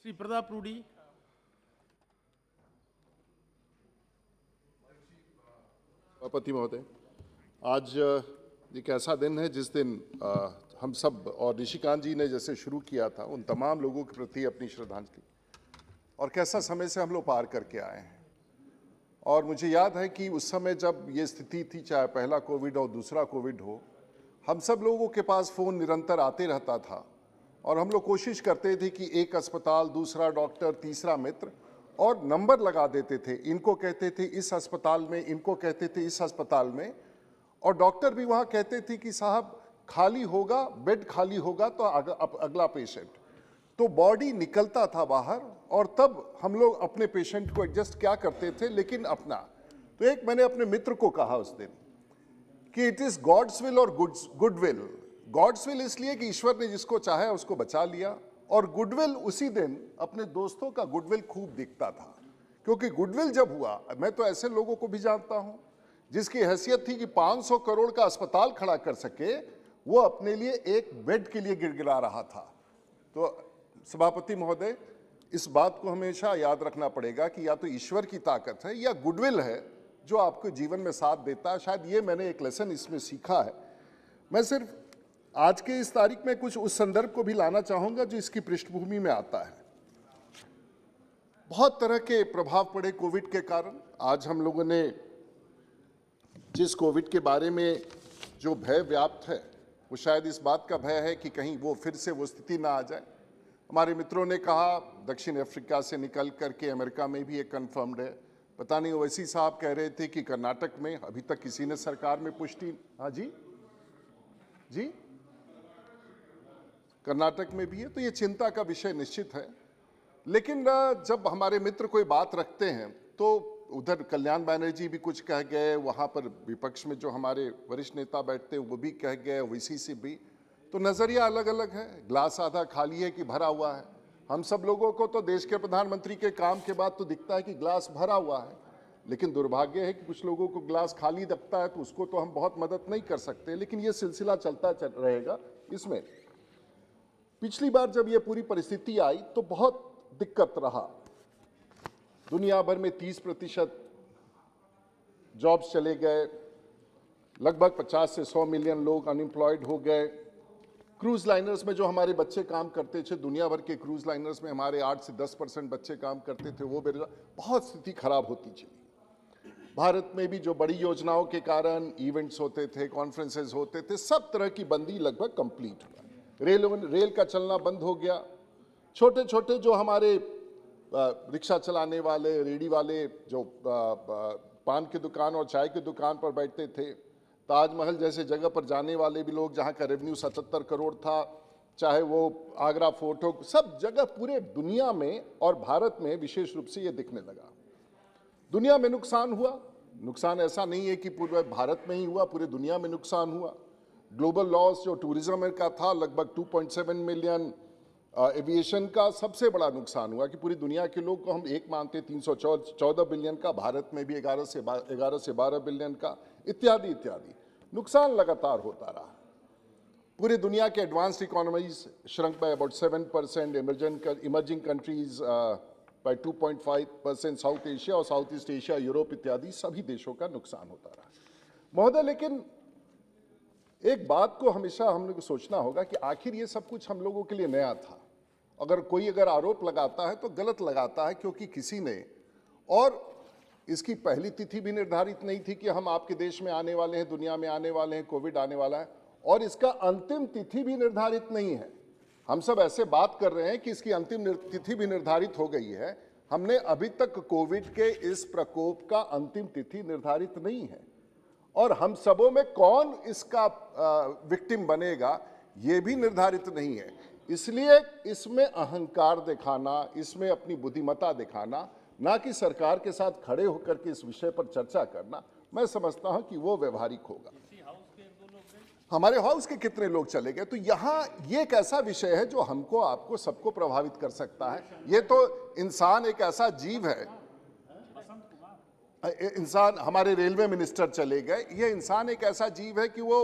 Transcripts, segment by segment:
श्री प्रताप रूडी। सभापति महोदय, आज एक ऐसा दिन है जिस दिन हम सब और निशिकांत जी ने जैसे शुरू किया था उन तमाम लोगों के प्रति अपनी श्रद्धांजलि, और कैसा समय से हम लोग पार करके आए हैं। और मुझे याद है कि उस समय जब ये स्थिति थी, चाहे पहला कोविड हो दूसरा कोविड हो, हम सब लोगों के पास फ़ोन निरंतर आते रहता था और हम लोग कोशिश करते थे कि एक अस्पताल, दूसरा डॉक्टर, तीसरा मित्र, और नंबर लगा देते थे। इनको कहते थे इस अस्पताल में, इनको कहते थे इस अस्पताल में, और डॉक्टर भी वहाँ कहते थे कि साहब खाली होगा, बेड खाली होगा तो अगला पेशेंट। तो बॉडी निकलता था बाहर, और तब हम लोग अपने पेशेंट को एडजस्ट क्या करते थे, लेकिन अपना। तो एक मैंने अपने मित्र को कहा उस दिन कि इट इज़ गॉड्स विल और गुड विल। गॉड्स विल इसलिए कि ईश्वर ने जिसको चाहा उसको बचा लिया, और गुडविल उसी दिन अपने दोस्तों का गुडविल खूब दिखता था। क्योंकि गुडविल जब हुआ, मैं तो ऐसे लोगों को भी जानता हूं जिसकी हैसियत थी कि 500 करोड़ का अस्पताल खड़ा कर सके, वो अपने लिए एक बेड के लिए गिड़गिड़ा रहा था। तो सभापति महोदय, इस बात को हमेशा याद रखना पड़ेगा कि या तो ईश्वर की ताकत है या गुडविल है जो आपको जीवन में साथ देता है। शायद ये मैंने एक लेसन इसमें सीखा है। मैं सिर्फ आज के इस तारीख में कुछ उस संदर्भ को भी लाना चाहूंगा जो इसकी पृष्ठभूमि में आता है। बहुत तरह के प्रभाव पड़े कोविड के कारण। आज हम लोगों ने जिस कोविड के बारे में जो भय व्याप्त है, वो शायद इस बात का भय है कि कहीं वो फिर से वो स्थिति ना आ जाए। हमारे मित्रों ने कहा दक्षिण अफ्रीका से निकल करके अमेरिका में भी एक कन्फर्म्ड है। पता नहीं ओवैसी साहब कह रहे थे कि कर्नाटक में अभी तक किसी ने सरकार में पुष्टि। हाँ जी जी, कर्नाटक में भी है। तो ये चिंता का विषय निश्चित है। लेकिन जब हमारे मित्र कोई बात रखते हैं तो उधर कल्याण बैनर्जी भी कुछ कह गए, वहाँ पर विपक्ष में जो हमारे वरिष्ठ नेता बैठते हैं वो भी कह गए, ओवैसी से भी। तो नज़रिया अलग अलग है। ग्लास आधा खाली है कि भरा हुआ है। हम सब लोगों को तो देश के प्रधानमंत्री के काम के बाद तो दिखता है कि ग्लास भरा हुआ है, लेकिन दुर्भाग्य है कि कुछ लोगों को ग्लास खाली दिखता है, तो उसको तो हम बहुत मदद नहीं कर सकते। लेकिन ये सिलसिला चलता रहेगा। इसमें पिछली बार जब ये पूरी परिस्थिति आई तो बहुत दिक्कत रहा। दुनिया भर में 30% जॉब्स चले गए, लगभग 50 से 100 मिलियन लोग अनएम्प्लॉयड हो गए। क्रूज लाइनर्स में जो हमारे बच्चे काम करते थे, दुनिया भर के क्रूज लाइनर्स में हमारे 8 से 10% बच्चे काम करते थे, वो बेरोजगार, बहुत स्थिति खराब होती चली। भारत में भी जो बड़ी योजनाओं के कारण इवेंट्स होते थे, कॉन्फ्रेंसेज होते थे, सब तरह की बंदी लगभग कंप्लीट हुआ। रेल का चलना बंद हो गया। छोटे छोटे जो हमारे रिक्शा चलाने वाले, रेडी वाले, जो पान की दुकान और चाय की दुकान पर बैठते थे, ताजमहल जैसे जगह पर जाने वाले भी लोग, जहाँ का रेवेन्यू 77 करोड़ था, चाहे वो आगरा फोर्ट हो, सब जगह पूरे दुनिया में और भारत में विशेष रूप से ये दिखने लगा। दुनिया में नुकसान हुआ। नुकसान ऐसा नहीं है कि पूरे भारत में ही हुआ, पूरे दुनिया में नुकसान हुआ। ग्लोबल लॉस जो टूरिज्म का था, लगभग 2.7 मिलियन। एविएशन का सबसे बड़ा नुकसान हुआ कि पूरी दुनिया के लोग को हम एक मानते 314 बिलियन का, भारत में भी 11 से 12 बिलियन का, इत्यादि इत्यादि। नुकसान लगातार होता रहा। पूरी दुनिया के advanced economies shrunk by about 7%, emerging countries by 2.5%, South Asia और साउथ ईस्ट एशिया, यूरोप इत्यादि सभी देशों का नुकसान होता रहा। महोदय, लेकिन एक बात को हमेशा हम लोग को सोचना होगा कि आखिर ये सब कुछ हम लोगों के लिए नया था। अगर आरोप लगाता है तो गलत लगाता है, क्योंकि किसी ने, और इसकी पहली तिथि भी निर्धारित नहीं थी कि हम आपके देश में आने वाले हैं, दुनिया में आने वाले हैं, कोविड आने वाला है, और इसका अंतिम तिथि भी निर्धारित नहीं है। हम सब ऐसे बात कर रहे हैं कि इसकी अंतिम तिथि भी निर्धारित हो गई है। हमने अभी तक कोविड के इस प्रकोप का अंतिम तिथि निर्धारित नहीं है, और हम सबों में कौन इसका विक्टिम बनेगा ये भी निर्धारित नहीं है। इसलिए इसमें अहंकार दिखाना, इसमें अपनी बुद्धिमत्ता दिखाना, ना कि सरकार के साथ खड़े होकर के इस विषय पर चर्चा करना, मैं समझता हूं कि वो व्यवहारिक होगा। हमारे हाउस के कितने लोग चले गए, तो यहाँ ये एक ऐसा विषय है जो हमको, आपको, सबको प्रभावित कर सकता है। ये तो इंसान एक ऐसा जीव है। इंसान, हमारे रेलवे मिनिस्टर चले गए, ये इंसान एक ऐसा जीव है कि वो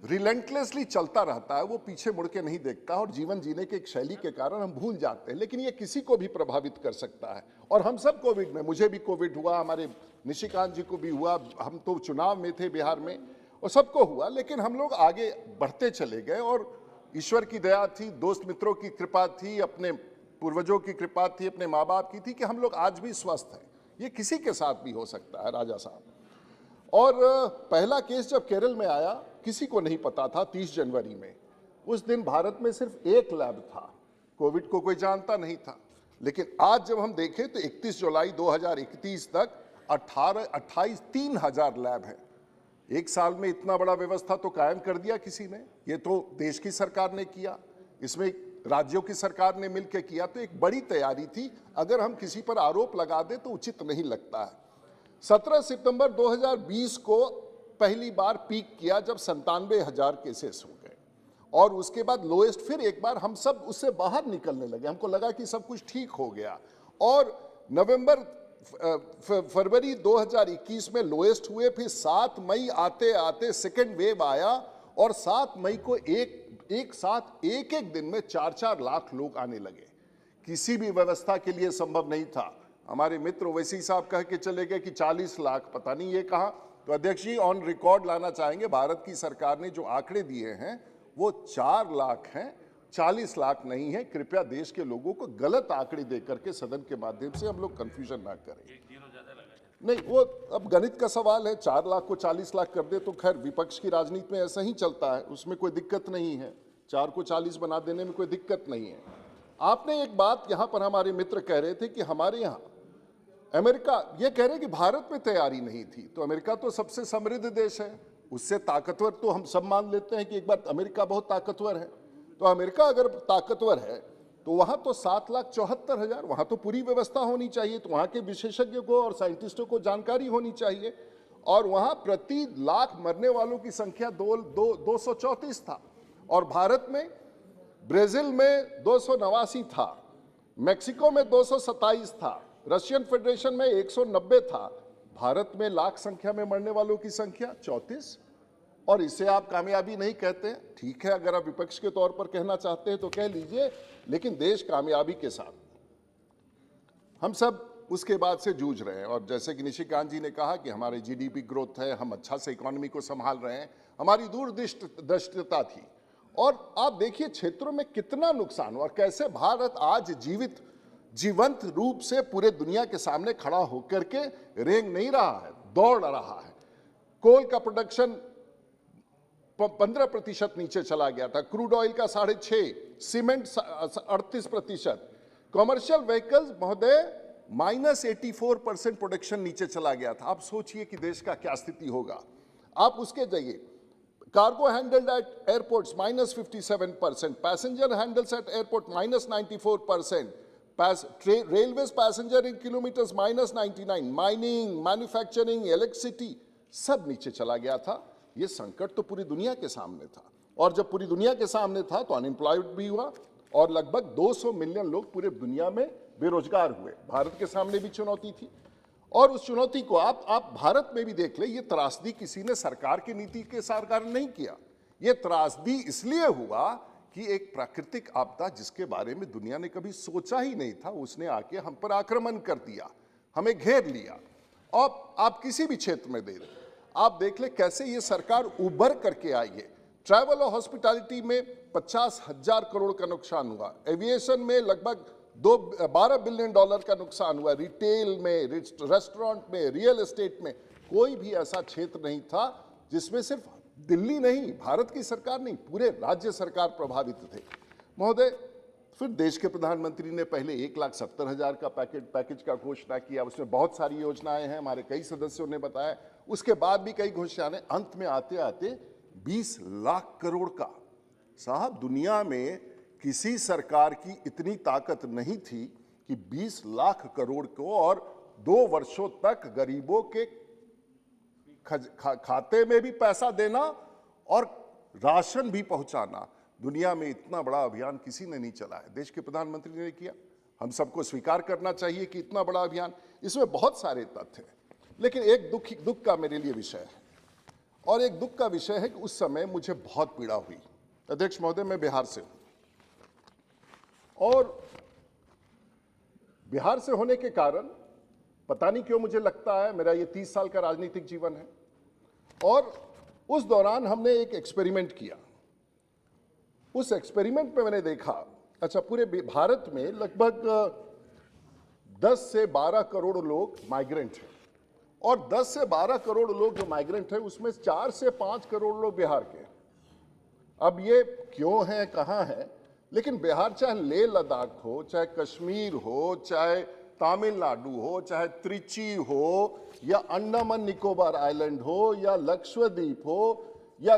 रिलेंटलेसली चलता रहता है, वो पीछे मुड़ के नहीं देखता, और जीवन जीने के एक शैली के कारण हम भूल जाते हैं। लेकिन ये किसी को भी प्रभावित कर सकता है, और हम सब कोविड में, मुझे भी कोविड हुआ, हमारे निशिकांत जी को भी हुआ, हम तो चुनाव में थे बिहार में, और सबको हुआ, लेकिन हम लोग आगे बढ़ते चले गए, और ईश्वर की दया थी, दोस्त मित्रों की कृपा थी, अपने पूर्वजों की कृपा थी, अपने माँ बाप की थी कि हम लोग आज भी स्वस्थ हैं। ये किसी के साथ भी हो सकता है, राजा साहब। और पहला केस जब केरल में आया, किसी को नहीं पता था 30 जनवरी में, उस दिन भारत में सिर्फ एक लैब था, कोविड को कोई जानता नहीं था। लेकिन आज जब हम देखें तो 31 जुलाई 2021 तक 3,000 लैब हैं। एक साल में इतना बड़ा व्यवस्था तो कायम कर दिया किसी ने, ये तो देश की सरकार ने किया, इसमें राज्यों की सरकार ने मिलकर किया, तो एक बड़ी तैयारी थी। अगर हम किसी पर आरोप लगा दें तो उचित नहीं लगता है। 17 सितंबर 2020 को पहली बार पीक किया जब 97,000 केसेस हो गए, और उसके बाद लोएस्ट, फिर एक बार हम सब उससे बाहर निकलने लगे, हमको लगा कि सब कुछ ठीक हो गया, और फरवरी 2021 में लोएस्ट हुए, फिर 7 मई आते आते सेकेंड वेव आया, और 7 मई को एक साथ एक दिन में 4-4 लाख लोग आने लगे। किसी भी व्यवस्था के लिए संभव नहीं था। हमारे मित्र ओवैसी साहब कह के चले गए कि 40 लाख, पता नहीं ये कहा। तो अध्यक्ष जी, ऑन रिकॉर्ड लाना चाहेंगे, भारत की सरकार ने जो आंकड़े दिए हैं वो 4 लाख हैं, 40 लाख नहीं है। कृपया देश के लोगों को गलत आंकड़े दे करके सदन के माध्यम से हम लोग कंफ्यूजन ना करें। नहीं, वो अब गणित का सवाल है, 4 लाख को 40 लाख कर दे तो खैर विपक्ष की राजनीति में ऐसा ही चलता है, उसमें कोई दिक्कत नहीं है, 4 को 40 बना देने में कोई दिक्कत नहीं है। आपने एक बात यहाँ पर, हमारे मित्र कह रहे थे कि हमारे यहाँ अमेरिका, ये कह रहे कि भारत में तैयारी नहीं थी, तो अमेरिका तो सबसे समृद्ध देश है, उससे ताकतवर तो हम सब मान लेते हैं कि एक बार अमेरिका बहुत ताकतवर है। तो अमेरिका अगर ताकतवर है तो वहां तो 7,74,000, वहां तो पूरी व्यवस्था होनी चाहिए, तो वहां के विशेषज्ञों को और साइंटिस्टों को जानकारी होनी चाहिए, और वहां प्रति लाख मरने वालों की संख्या 234 था, और भारत में, ब्राजील में 289 था, मैक्सिको में 227 था, रशियन फेडरेशन में 190 था, भारत में लाख संख्या में मरने वालों की संख्या 34, और इसे आप कामयाबी नहीं कहते। ठीक है, अगर आप विपक्ष के तौर पर कहना चाहते हैं तो कह लीजिए, लेकिन देश कामयाबी के साथ, हम सब उसके बाद से जूझ रहे हैं। और जैसे कि निशिकांत जी ने कहा कि हमारे जीडीपी ग्रोथ है, हम अच्छा से इकोनॉमी को संभाल रहे हैं, हमारी दूरदृष्टिता थी। और आप देखिए क्षेत्रों में कितना नुकसान हुआ, और कैसे भारत आज जीवंत रूप से पूरे दुनिया के सामने खड़ा होकर के रेंग नहीं रहा है, दौड़ रहा है। कोल का प्रोडक्शन 15% नीचे चला गया था, क्रूड ऑयल का 6.5%, सीमेंट 38%, कॉमर्शियल व्हीकल्स महोदय -84% प्रोडक्शन नीचे चला गया था। आप सोचिए कि देश का क्या स्थिति होगा। आप उसके जाइए, cargo handled at airports -57%, passenger handles eight airport -94%, railways passenger in kilometres -99, mining, manufacturing, electricity सब नीचे चला गया था। ये संकट तो पूरी दुनिया के सामने था, और जब पूरी दुनिया के सामने था तो अनएम्प्लॉयड भी हुआ, और लगभग 200 मिलियन लोग पूरे दुनिया में बेरोजगार हुए। भारत के सामने भी चुनौती थी, और उस चुनौती को आप भारत में भी देख ले, ये त्रासदी किसी ने सरकार की नीति के कारण नहीं किया। ये त्रासदी इसलिए हुआ कि एक प्राकृतिक आपदा जिसके बारे में दुनिया ने कभी सोचा ही नहीं था, उसने आके हम पर आक्रमण कर दिया, हमें घेर लिया। और आप किसी भी क्षेत्र में दे, आप देख ले कैसे ये सरकार उभर करके आई है। ट्रैवल और हॉस्पिटैलिटी में 50,000 करोड़ का नुकसान हुआ, एविएशन में लगभग 12 बिलियन डॉलर का नुकसान हुआ, रिटेल में, रेस्टोरेंट में, रियल एस्टेट में, कोई भी ऐसा क्षेत्र नहीं था जिसमें सिर्फ दिल्ली नहीं, भारत की सरकार नहीं, पूरे राज्य सरकार प्रभावित थे। महोदय, फिर देश के प्रधानमंत्री ने पहले 1,70,000 का पैकेज का घोषणा किया, उसमें बहुत सारी योजनाएं हैं, हमारे कई सदस्यों ने बताया, उसके बाद भी कई घोषणाएं, अंत में आते आते 20 लाख करोड़ का। साहब, दुनिया में किसी सरकार की इतनी ताकत नहीं थी कि 20 लाख करोड़ को और 2 वर्षों तक गरीबों के खाते में भी पैसा देना और राशन भी पहुंचाना। दुनिया में इतना बड़ा अभियान किसी ने नहीं चला है, देश के प्रधानमंत्री ने किया। हम सबको स्वीकार करना चाहिए कि इतना बड़ा अभियान, इसमें बहुत सारे तथ्य हैं, लेकिन एक दुख का मेरे लिए विषय है, और एक दुख का विषय है कि उस समय मुझे बहुत पीड़ा हुई। अध्यक्ष महोदय, मैं बिहार से हूं और बिहार से होने के कारण पता नहीं क्यों मुझे लगता है, मेरा ये 30 साल का राजनीतिक जीवन है और उस दौरान हमने एक एक्सपेरिमेंट किया। उस एक्सपेरिमेंट में मैंने देखा, अच्छा, पूरे भारत में लगभग 10 से 12 करोड़ लोग माइग्रेंट हैं और 10 से 12 करोड़ लोग जो माइग्रेंट हैं उसमें 4 से 5 करोड़ लोग बिहार के हैं। अब ये क्यों है, कहाँ है, लेकिन बिहार चाहे लेह लद्दाख हो, चाहे कश्मीर हो, चाहे तमिलनाडु हो, चाहे त्रिची हो, या अंडमान निकोबार आइलैंड हो, या लक्षद्वीप हो, या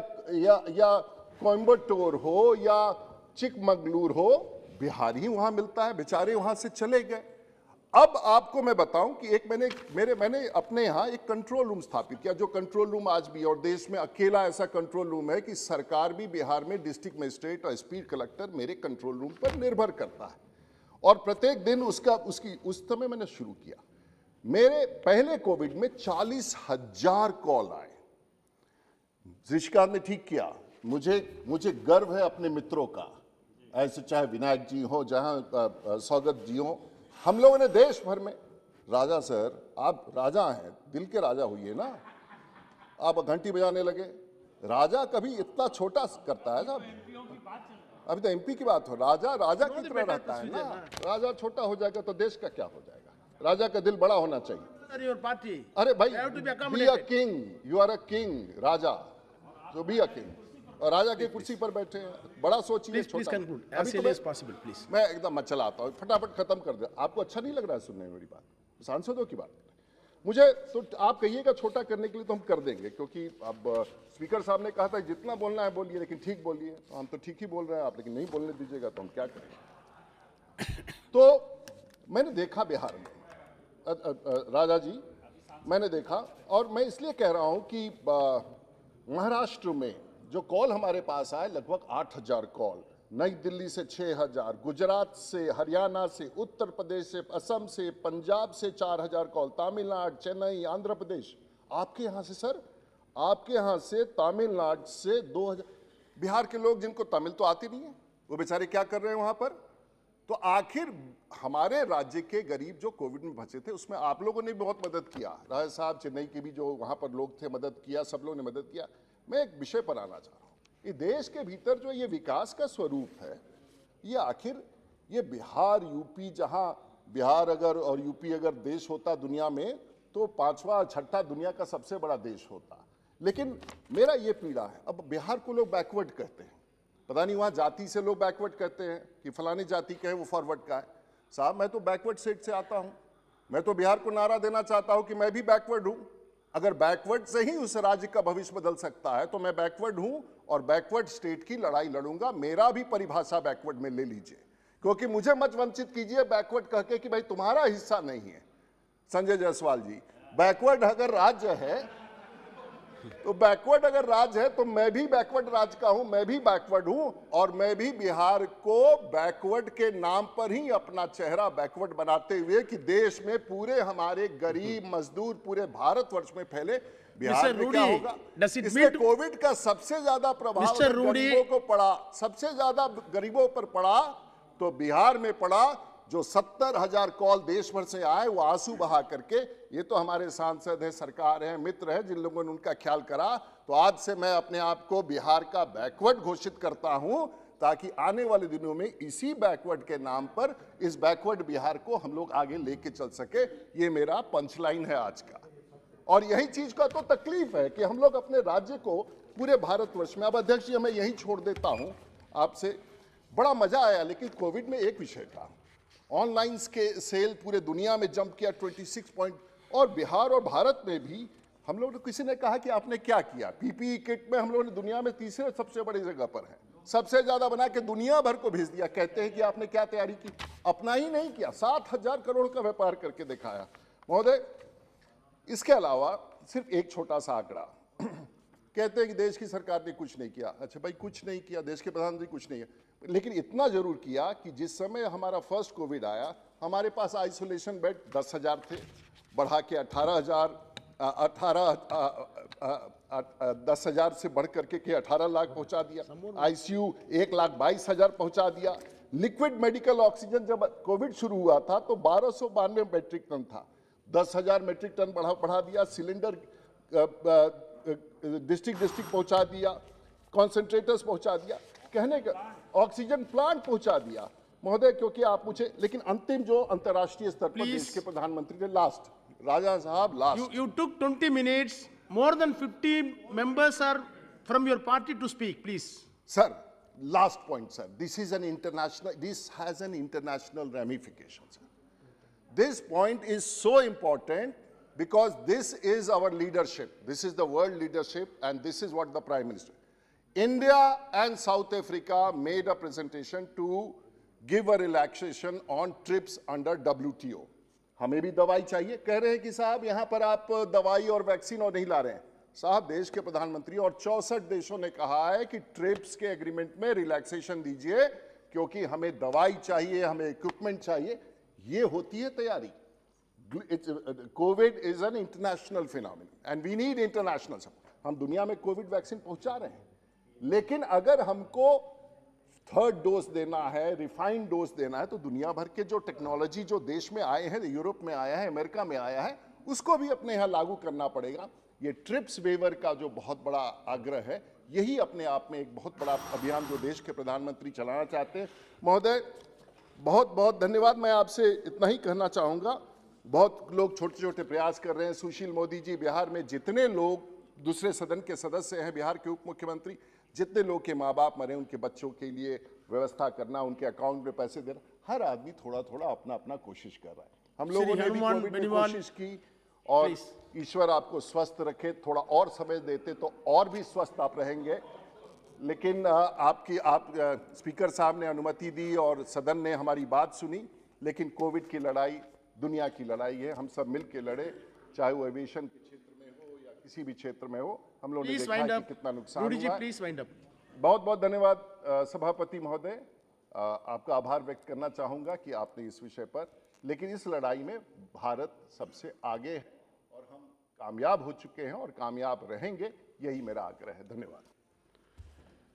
कोयम्बटूर हो, या चिकमगलूर हो, बिहारी वहां मिलता है। बेचारे वहां से चले गए। अब आपको मैं बताऊं कि एक मैंने अपने यहाँ एक कंट्रोल रूम स्थापित किया, जो कंट्रोल रूम आज भी और देश में अकेला ऐसा कंट्रोल रूम है कि सरकार भी बिहार में डिस्ट्रिक्ट मजिस्ट्रेट और स्पीड कलेक्टर मेरे कंट्रोल रूम पर निर्भर करता है और प्रत्येक दिन उस समय मैंने शुरू किया। मेरे पहले कोविड में 40,000 कॉल आए। ऋषिकांत ने ठीक किया, मुझे गर्व है अपने मित्रों का, ऐसे चाहे विनायक जी हो, जहां सौगत जी हो, हम लोगों ने देश भर में, राजा सर आप राजा हैं, दिल के राजा हुई है ना, आप घंटी बजाने लगे। राजा कभी इतना छोटा करता है साहब, अभी तो एमपी की बात हो, राजा की तरह रहता है ना। राजा छोटा हो जाएगा तो देश का क्या हो जाएगा। राजा का दिल बड़ा होना चाहिए। अरे भाई, be a king, you are a king, राजा, तो बी अ किंग, और राजा की कुर्सी पर बैठे हैं, बड़ा सोचिए, छोटा। मैं एकदम मत चलाता हूँ, फटाफट खत्म कर दे। आपको अच्छा नहीं लग रहा है सुनने में मेरी बात, सांसदों की बात मुझे तो आप कहिएगा छोटा करने के लिए तो हम कर देंगे, क्योंकि अब स्पीकर साहब ने कहा था जितना बोलना है बोलिए, लेकिन ठीक बोलिए। तो हम तो ठीक ही बोल रहे हैं आप, लेकिन नहीं बोलने दीजिएगा तो हम क्या करेंगे। तो मैंने देखा बिहार में, राजा जी, मैंने देखा, और मैं इसलिए कह रहा हूं कि महाराष्ट्र में जो कॉल हमारे पास आए, लगभग 8,000 कॉल, नई दिल्ली से 6,000, गुजरात से, हरियाणा से, उत्तर प्रदेश से, असम से, पंजाब से 4,000 कॉल, तमिलनाडु, चेन्नई, आंध्र प्रदेश। आपके यहाँ से सर, आपके यहाँ से, तमिलनाडु से 2,000। बिहार के लोग जिनको तमिल तो आती नहीं है, वो बेचारे क्या कर रहे हैं वहाँ पर। तो आखिर हमारे राज्य के गरीब जो कोविड में फंसे थे, उसमें आप लोगों ने बहुत मदद किया। राजा साहब, चेन्नई के भी जो वहाँ पर लोग थे, मदद किया, सब लोगों ने मदद किया। मैं एक विषय पर आना चाह रहा हूँ, ये देश के भीतर जो ये विकास का स्वरूप है, ये आखिर ये बिहार, यूपी, जहाँ बिहार अगर और यूपी अगर देश होता दुनिया में तो 5वां 6ठा दुनिया का सबसे बड़ा देश होता। लेकिन मेरा ये पीड़ा है, अब बिहार को लोग बैकवर्ड कहते हैं, पता नहीं वहाँ जाति से लोग बैकवर्ड कहते हैं कि फलानी जाति का है वो फॉरवर्ड का है। साहब, मैं तो बैकवर्ड स्टेट से आता हूँ, मैं तो बिहार को नारा देना चाहता हूँ कि मैं भी बैकवर्ड हूँ। अगर बैकवर्ड से ही उस राज्य का भविष्य बदल सकता है तो मैं बैकवर्ड हूं और बैकवर्ड स्टेट की लड़ाई लड़ूंगा। मेरा भी परिभाषा बैकवर्ड में ले लीजिए, क्योंकि मुझे मत वंचित कीजिए बैकवर्ड कह के कि भाई तुम्हारा हिस्सा नहीं है। संजय जायसवाल जी, बैकवर्ड अगर राज्य है तो बैकवर्ड अगर राज्य है तो मैं भी बैकवर्ड राज्य का हूं, मैं भी बैकवर्ड हूं, और मैं भी बिहार को बैकवर्ड के नाम पर ही अपना चेहरा बैकवर्ड बनाते हुए कि देश में पूरे हमारे गरीब मजदूर पूरे भारतवर्ष में फैले। बिहार में क्या होगा, इससे कोविड का सबसे ज्यादा प्रभाव गरीबों को पड़ा, सबसे ज्यादा गरीबों पर पड़ा तो बिहार में पड़ा। जो 70,000 कॉल देश भर से आए वो आंसू बहा करके, ये तो हमारे सांसद है, सरकार है, मित्र है, जिन लोगों ने उनका ख्याल करा। तो आज से मैं अपने आप को बिहार का बैकवर्ड घोषित करता हूं, ताकि आने वाले दिनों में इसी बैकवर्ड के नाम पर इस बैकवर्ड बिहार को हम लोग आगे लेके चल सके। ये मेरा पंचलाइन है आज का, और यही चीज का तो तकलीफ है कि हम लोग अपने राज्य को पूरे भारतवर्ष में, अब अध्यक्ष जी मैं यही छोड़ देता हूं आपसे, बड़ा मजा आया, लेकिन कोविड में एक विषय था, ऑनलाइन के सेल पूरे दुनिया में जंप किया 26 पॉइंट, और बिहार और भारत में भी हम लोग, किसी ने कहा कि आपने क्या किया, पीपीई किट में हम लोगों ने दुनिया में तीसरे सबसे बड़ी जगह पर है, सबसे ज्यादा बना के दुनिया भर को भेज दिया। कहते हैं कि आपने क्या तैयारी की, अपना ही नहीं किया, 7,000 करोड़ का व्यापार करके दिखाया। महोदय, इसके अलावा सिर्फ एक छोटा सा आंकड़ा, कहते हैं कि देश की सरकार ने कुछ नहीं किया। अच्छा भाई, कुछ नहीं किया, देश के प्रधानमंत्री कुछ नहीं है, लेकिन इतना जरूर किया कि जिस समय हमारा फर्स्ट कोविड आया, हमारे पास आइसोलेशन बेड 10,000 थे, बढ़ा के 18,000 10,000 से बढ़ करके 18 लाख पहुंचा दिया, आईसीयू 1,22,000 पहुंचा दिया। लिक्विड मेडिकल ऑक्सीजन जब कोविड शुरू हुआ था तो 1292 मेट्रिक टन था, 10,000 मेट्रिक टन बढ़ा दिया। सिलेंडर डिस्ट्रिक्ट पहुंचा दिया, कॉन्सेंट्रेटर्स पहुंचा दिया, कहने का ऑक्सीजन प्लांट पहुंचा दिया महोदय। क्योंकि आप मुझे, लेकिन अंतिम जो अंतर्राष्ट्रीय स्तर पर देश के प्रधानमंत्री ने लास्ट, राजा साहब last, You took 20 minutes. More than 50 members are from your party to speak, please. sir, last point sir, this is an international, this has an international ramification sir. This point is so important because this is our leadership, this is the world leadership, and this is what the Prime Minister, India and South Africa made a presentation to give a relaxation on trips under WTO. हमें भी दवाई चाहिए, कह रहे हैं कि साहब यहां पर आप दवाई और वैक्सीन और नहीं ला रहे हैं। साहब, देश के प्रधानमंत्री और 64 देशों ने कहा है कि ट्रिप्स के एग्रीमेंट में रिलैक्सेशन दीजिए क्योंकि हमें दवाई चाहिए, हमें इक्विपमेंट चाहिए। ये होती है तैयारी। Covid is an international phenomenon and we need international support. हम दुनिया में कोविड वैक्सीन पहुंचा रहे हैं, लेकिन अगर हमको थर्ड डोज देना है, रिफाइंड डोज देना है, तो दुनिया भर के जो टेक्नोलॉजी जो देश में आए हैं, यूरोप में आया है, अमेरिका में आया है, उसको भी अपने यहाँ लागू करना पड़ेगा। ये ट्रिप्स वेवर का जो बहुत बड़ा आग्रह है, यही अपने आप में एक बहुत बड़ा अभियान जो देश के प्रधानमंत्री चलाना चाहते हैं। महोदय, बहुत बहुत धन्यवाद। मैं आपसे इतना ही कहना चाहूँगा, बहुत लोग छोटे छोटे प्रयास कर रहे हैं। सुशील मोदी जी, बिहार में जितने लोग दूसरे सदन के सदस्य हैं, बिहार के उप मुख्यमंत्री, जितने लोग के माँ बाप मरे, उनके बच्चों के लिए व्यवस्था करना, उनके अकाउंट में पैसे देना, हर आदमी थोड़ा थोड़ा अपना अपना कोशिश कर रहा है। हम लोगों ने भी कोविड में कोशिश की, और ईश्वर आपको स्वस्थ रखे। थोड़ा और समय देते तो और भी स्वस्थ आप रहेंगे, लेकिन आप स्पीकर साहब ने अनुमति दी और सदन ने हमारी बात सुनी। लेकिन कोविड की लड़ाई दुनिया की लड़ाई है, हम सब मिल के लड़े, चाहे वो एविएशन के क्षेत्र में हो या किसी भी क्षेत्र में हो। हम लोगों ने देखा है कि कितना नुकसान हुआ। बहुत बहुत धन्यवाद सभापति महोदय, आपका आभार व्यक्त करना चाहूंगा कि आपने इस विषय पर, लेकिन इस लड़ाई में भारत सबसे आगे है और हम कामयाब हो चुके हैं और कामयाब रहेंगे, यही मेरा आग्रह है। धन्यवाद।